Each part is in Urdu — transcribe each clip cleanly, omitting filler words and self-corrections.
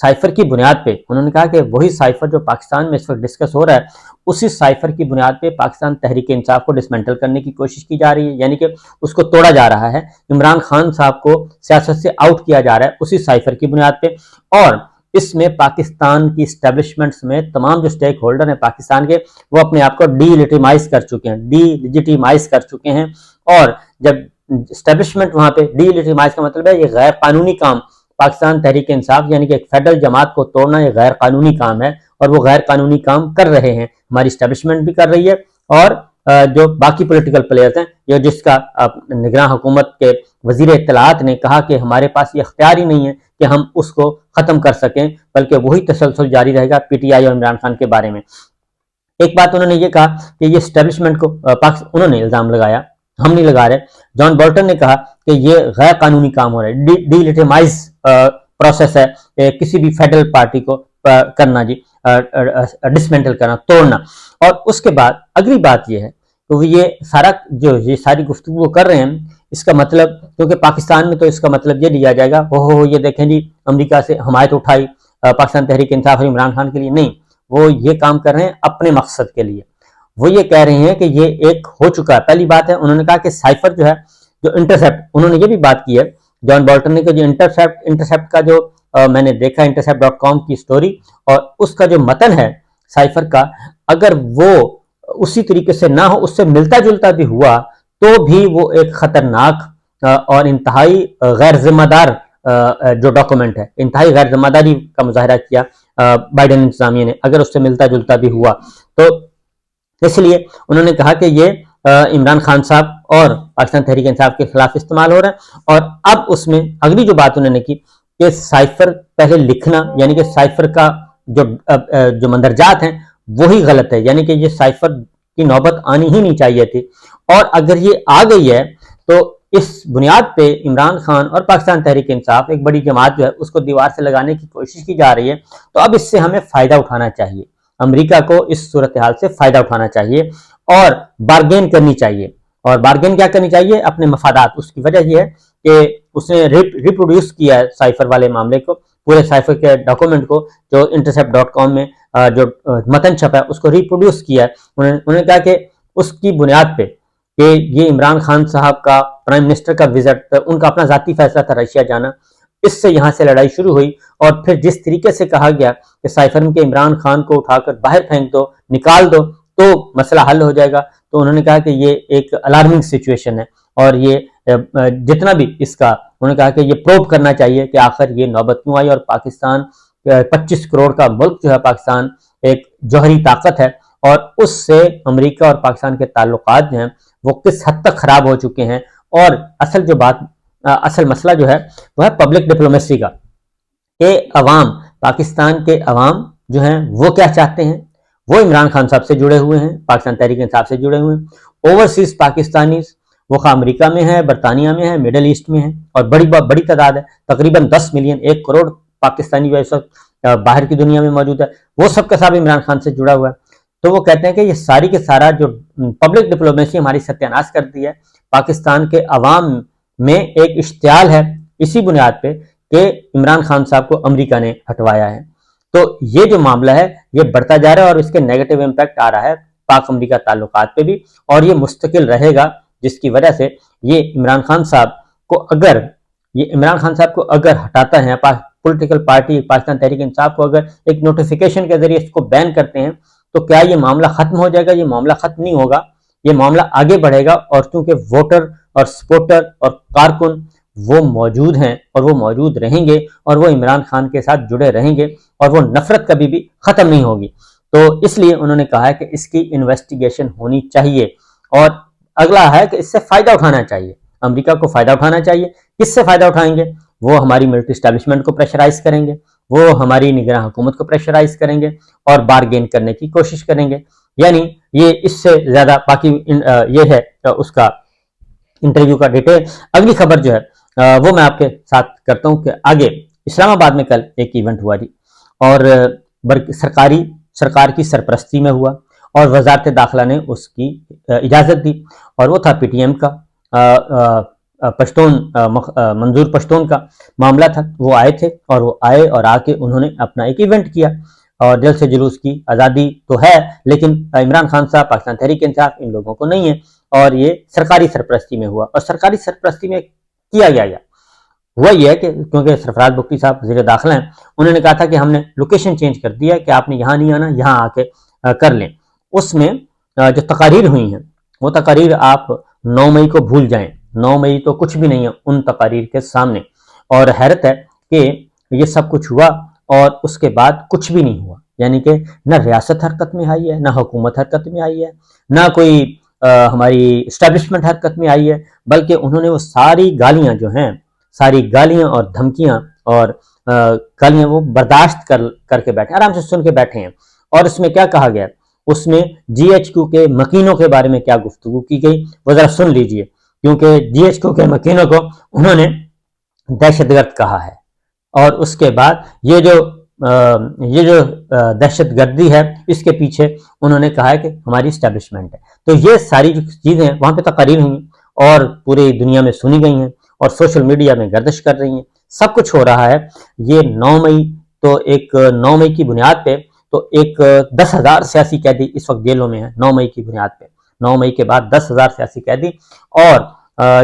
سائفر کی بنیاد پہ انہوں نے کہا کہ وہی سائفر جو پاکستان میں اس وقت ڈسکس ہو رہا ہے، اسی سائفر کی بنیاد پہ پاکستان تحریک انصاف کو ڈسمنٹل کرنے کی کوشش کی جا رہی ہے، یعنی کہ اس کو توڑا جا رہا ہے، عمران خان صاحب کو سیاست سے آؤٹ کیا جا رہا ہے اسی سائفر کی بنیاد پہ۔ اور اس میں پاکستان کی اسٹیبلشمنٹس میں تمام جو سٹیک ہولڈر ہیں پاکستان کے، وہ اپنے آپ کو ڈی لیجیٹیمائز کر چکے ہیں، اور جب اسٹیبلشمنٹ وہاں پہ ڈی لیجیٹیمائز کا مطلب ہے یہ غیر قانونی کام، پاکستان تحریک انصاف یعنی کہ ایک فیڈرل جماعت کو توڑنا یہ غیر قانونی کام ہے، اور وہ غیر قانونی کام کر رہے ہیں، ہماری اسٹیبلشمنٹ بھی کر رہی ہے، اور جو باقی پولیٹیکل پلیئرز ہیں، یہ جس کا نگراں حکومت کے وزیر اطلاعات نے کہا کہ ہمارے پاس یہ اختیار ہی نہیں ہے کہ ہم اس کو ختم کر سکیں، بلکہ وہی تسلسل جاری رہے گا پی ٹی آئی اور عمران خان کے بارے میں۔ ایک بات انہوں نے یہ کہا کہ یہ اسٹیبلشمنٹ کو انہوں نے الزام لگایا، ہم نہیں لگا رہے، جان بولٹن نے کہا کہ یہ غیر قانونی کام ہو رہا ہے، ڈی لیجیٹیمائز پروسیس ہے کسی بھی فیڈرل پارٹی کو کرنا، ڈسمنٹل کرنا، توڑنا۔ اور اس کے بعد اگلی بات یہ ہے کہ یہ ساری گفتگو کر رہے ہیں، اس کا مطلب کیونکہ پاکستان میں تو اس کا مطلب یہ لیا جائے گا یہ دیکھیں جی امریکہ سے حمایت اٹھائی پاکستان تحریک انصاف اور عمران خان کے لیے، نہیں، وہ یہ کام کر رہے ہیں اپنے مقصد کے لیے۔ وہ یہ کہہ رہے ہیں کہ یہ ایک ہو چکا ہے۔ پہلی بات ہے انہوں نے کہا کہ سائفر جو ہے، جو انٹرسیپٹ، انہوں نے یہ بھی بات کی ہے جان بولٹن نے کہ جو انٹرسیپٹ کا جو میں نے دیکھا intercept.com کی سٹوری، اور اس کا جو متن ہے سائفر کا، اگر وہ اسی طریقے سے نہ ہو، اس سے ملتا جلتا بھی ہوا، تو بھی وہ ایک خطرناک اور انتہائی غیر ذمہ دار جو ڈاکومنٹ ہے، انتہائی غیر ذمہ داری کا مظاہرہ کیا بائیڈن انتظامیہ نے، اگر اس سے ملتا جلتا بھی ہوا تو۔ اس لیے انہوں نے کہا کہ یہ عمران خان صاحب اور پاکستان تحریک انصاف کے خلاف استعمال ہو رہا ہے۔ اور اب اس میں اگلی جو بات انہوں نے کی کہ سائفر پہلے لکھنا، یعنی کہ سائفر کا جو مندرجات ہیں وہی غلط ہے، یعنی کہ یہ سائفر کی نوبت آنی ہی نہیں چاہیے تھی، اور اگر یہ آ گئی ہے تو اس بنیاد پہ عمران خان اور پاکستان تحریک انصاف، ایک بڑی جماعت جو ہے، اس کو دیوار سے لگانے کی کوشش کی جا رہی ہے۔ تو اب اس سے ہمیں فائدہ اٹھانا چاہیے، امریکہ کو اس صورتحال سے فائدہ اٹھانا چاہیے اور بارگین کرنی چاہیے۔ اور بارگین کیا کرنی چاہیے؟ اپنے مفادات۔ اس کی وجہ یہ ہے کہ اس نے ریپروڈیوس کیا ہے سائفر والے معاملے کو، پورے سائفر کے ڈاکومنٹ کو، جو intercept.com میں جو متن چھپا ہے اس کو ریپروڈیوس کیا ہے۔ انہوں نے کہا کہ اس کی بنیاد پہ کہ یہ عمران خان صاحب کا پرائم منسٹر کا وزٹ، ان کا اپنا ذاتی فیصلہ تھا رشیا جانا، اس سے یہاں سے لڑائی شروع ہوئی، اور پھر جس طریقے سے کہا گیا کہ سائفر میں کہ عمران خان کو اٹھا کر باہر پھینک دو، نکال دو تو مسئلہ حل ہو جائے گا، تو انہوں نے کہا کہ یہ ایک الارمنگ سچویشن ہے، اور یہ جتنا بھی اس کا انہوں نے کہا کہ یہ پروب کرنا چاہیے کہ آخر یہ نوبت کیوں آئی، اور پاکستان 25 کروڑ کا ملک جو ہے پاکستان، ایک جوہری طاقت ہے، اور اس سے امریکہ اور پاکستان کے تعلقات جو ہیں وہ کس حد تک خراب ہو چکے ہیں۔ اور اصل مسئلہ جو ہے وہ ہے پبلک ڈپلومیسی کا، کہ عوام، پاکستان کے عوام جو ہیں وہ کیا چاہتے ہیں۔ وہ عمران خان صاحب سے جڑے ہوئے ہیں، پاکستان تحریک انصاف سے جڑے ہوئے ہیں، اوورسیز پاکستانیز، وہ خواہ امریکہ میں ہے، برطانیہ میں ہے، مڈل ایسٹ میں ہے، اور بڑی تعداد ہے، تقریباً 10 ملین، 1 کروڑ پاکستانی جو اس وقت باہر کی دنیا میں موجود ہے، وہ سب کا سب عمران خان سے جڑا ہوا ہے۔ تو وہ کہتے ہیں کہ یہ ساری کے سارا جو پبلک ڈپلومیسی ہماری ستیاناش کرتی ہے، پاکستان کے عوام میں ایک اشتعال ہے اسی بنیاد پہ کہ عمران خان صاحب کو امریکہ نے ہٹوایا ہے۔ تو یہ جو معاملہ ہے یہ بڑھتا جا رہا ہے، اور اس کے نیگیٹو امپیکٹ آ رہا ہے پاک امریکہ تعلقات پہ بھی، اور یہ مستقل رہے گا، جس کی وجہ سے یہ عمران خان صاحب کو اگر ہٹاتا ہے، پولیٹیکل پارٹی پاکستان تحریک انصاف کو اگر ایک نوٹیفیکیشن کے ذریعے اس کو بین کرتے ہیں، تو کیا یہ معاملہ ختم ہو جائے گا؟ یہ معاملہ ختم نہیں ہوگا، یہ معاملہ آگے بڑھے گا، اور کیونکہ ووٹر اور سپورٹر اور کارکن وہ موجود ہیں اور وہ موجود رہیں گے، اور وہ عمران خان کے ساتھ جڑے رہیں گے، اور وہ نفرت کبھی بھی ختم نہیں ہوگی۔ تو اس لیے انہوں نے کہا ہے کہ اس کی انویسٹیگیشن ہونی چاہیے، اور اگلا ہے کہ اس سے فائدہ اٹھانا چاہیے، امریکہ کو فائدہ اٹھانا چاہیے۔ کس سے فائدہ اٹھائیں گے؟ وہ ہماری ملٹری اسٹیبلشمنٹ کو پریشرائز کریں گے، وہ ہماری نگراں حکومت کو پریشرائز کریں گے، اور بارگین کرنے کی کوشش کریں گے۔ یعنی یہ اس سے زیادہ باقی یہ ہے اس کا انٹرویو کا ڈیٹیل۔ اگلی خبر جو ہے وہ میں آپ کے ساتھ کرتا ہوں کہ آگے اسلام آباد میں کل ایک ایونٹ ہوا جی، اور سرکار کی سرپرستی میں ہوا، اور وزارت داخلہ نے اس کی اجازت دی، اور وہ تھا پی ٹی ایم کا پشتون منظور پشتون کا معاملہ تھا، وہ آئے تھے اور وہ آئے اور آ کے انہوں نے اپنا ایک ایونٹ کیا اور دل سے جلوس کی آزادی تو ہے، لیکن عمران خان صاحب، پاکستان تحریک انصاف، ان لوگوں کو نہیں ہے، اور یہ سرکاری سرپرستی میں ہوا۔ اور سرکاری سرپرستی میں کیا گیا ہوا یہ ہے کہ کیونکہ سرفراز بگٹی صاحب وزیر داخلہ ہیں، انہوں نے کہا تھا کہ ہم نے لوکیشن چینج کر دیا کہ آپ نے یہاں نہیں آنا، یہاں آ کے کر لیں۔ اس میں جو تقاریر ہوئی ہیں وہ تقاریر آپ 9 مئی کو بھول جائیں، 9 مئی تو کچھ بھی نہیں ہے ان تقاریر کے سامنے، اور حیرت ہے کہ یہ سب کچھ ہوا اور اس کے بعد کچھ بھی نہیں ہوا، یعنی کہ نہ ریاست حرکت میں آئی ہے، نہ حکومت حرکت میں آئی ہے، نہ کوئی ہماری اسٹیبلشمنٹ حرکت میں آئی ہے، بلکہ انہوں نے وہ ساری گالیاں جو ہیں، ساری گالیاں اور دھمکیاں اور گالیاں وہ برداشت کر کے بیٹھے، آرام سے سن کے بیٹھے ہیں۔ اور اس میں کیا کہا گیا، اس میں جی ایچ کیو کے مکینوں کے بارے میں کیا گفتگو کی گئی وہ ذرا سن لیجئے، کیونکہ جی ایچ کیو کے مکینوں کو انہوں نے دہشت گرد کہا ہے، اور اس کے بعد یہ جو دہشت گردی ہے اس کے پیچھے انہوں نے کہا ہے کہ ہماری اسٹیبلشمنٹ ہے۔ تو یہ ساری جو چیزیں ہیں وہاں پہ تقاریر ہوئی ہیں اور پوری دنیا میں سنی گئی ہیں اور سوشل میڈیا میں گردش کر رہی ہیں، سب کچھ ہو رہا ہے۔ یہ 9 مئی تو ایک 9 مئی کی بنیاد پہ تو ایک 10,000 سیاسی قیدی اس وقت جیلوں میں ہیں، 9 مئی کی بنیاد پہ، 9 مئی کے بعد 10,000 سیاسی قیدی، اور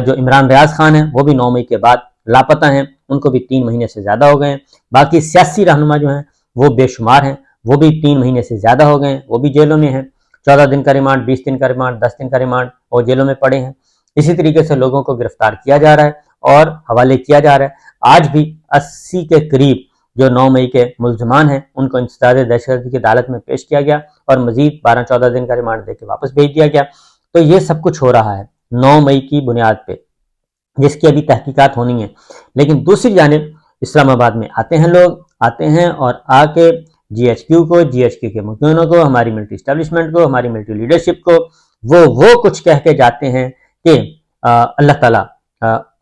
جو عمران ریاض خان ہیں وہ بھی 9 مئی کے بعد لاپتہ ہیں، ان کو بھی 3 مہینے سے زیادہ ہو گئے ہیں۔ باقی سیاسی رہنما جو ہیں وہ بے شمار ہیں، وہ بھی 3 مہینے سے زیادہ ہو گئے ہیں، وہ بھی جیلوں میں ہیں، 14 دن کا ریمانڈ، 20 دن کا ریمانڈ، 10 دن کا ریمانڈ، وہ جیلوں میں پڑے ہیں۔ اسی طریقے سے لوگوں کو گرفتار کیا جا رہا ہے اور حوالے کیا جا رہا ہے۔ آج بھی 80 کے قریب جو 9 مئی کے ملزمان ہیں ان کو انسداد دہشت گردی کی عدالت میں پیش کیا گیا اور مزید 12-14 دن کا ریمانڈ دے کے واپس بھیج دیا گیا۔ تو یہ سب کچھ ہو رہا ہے 9 مئی کی بنیاد پہ، جس کی ابھی تحقیقات ہونی ہے۔ لیکن دوسری جانب اسلام آباد میں آتے ہیں لوگ، آتے ہیں اور آ کے جی ایچ کیو کو، جی ایچ کیو کے مکینوں کو، ہماری ملٹری اسٹیبلشمنٹ کو، ہماری ملٹری لیڈرشپ کو وہ کچھ کہہ کے جاتے ہیں کہ اللہ تعالیٰ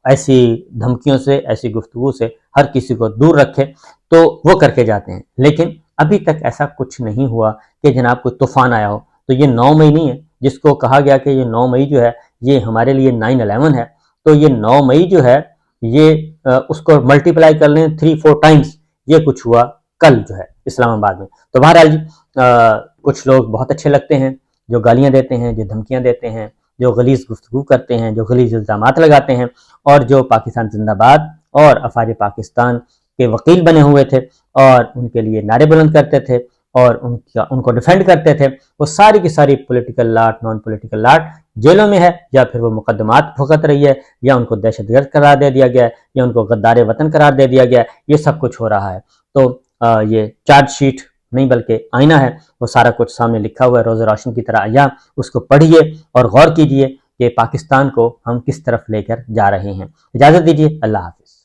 ایسی دھمکیوں سے، ایسی گفتگو سے ہر کسی کو دور رکھے، تو وہ کر کے جاتے ہیں۔ لیکن ابھی تک ایسا کچھ نہیں ہوا کہ جناب کوئی طوفان آیا ہو۔ تو یہ 9 مئی نہیں ہے جس کو کہا گیا کہ یہ 9 مئی جو ہے یہ ہمارے لیے 9/11 ہے، تو یہ 9 مئی جو ہے یہ اس کو ملٹیپلائی کر لیں 3-4 ٹائمز، یہ کچھ ہوا کل جو ہے اسلام آباد میں۔ تو بہرحال جی کچھ لوگ بہت اچھے لگتے ہیں جو گالیاں دیتے ہیں، جو دھمکیاں دیتے ہیں، جو غلیظ گفتگو کرتے ہیں، جو غلیظ الزامات لگاتے ہیں، اور جو پاکستان زندہ باد اور افواج پاکستان کے وکیل بنے ہوئے تھے اور ان کے لیے نعرے بلند کرتے تھے اور ان کو ڈیفینڈ کرتے تھے، وہ ساری کی ساری پولیٹیکل لاٹ، نان پولیٹیکل لاٹ جیلوں میں ہے، یا پھر وہ مقدمات بھگت رہی ہے، یا ان کو دہشت گرد قرار دے دیا گیا ہے، یا ان کو غدار وطن قرار دے دیا گیا ہے۔ یہ سب کچھ ہو رہا ہے۔ تو یہ چارج شیٹ نہیں بلکہ آئینہ ہے، وہ سارا کچھ سامنے لکھا ہوا ہے روز روشن کی طرح آیا، اس کو پڑھیے اور غور کیجئے کہ پاکستان کو ہم کس طرف لے کر جا رہے ہیں۔ اجازت دیجیے، اللہ حافظ۔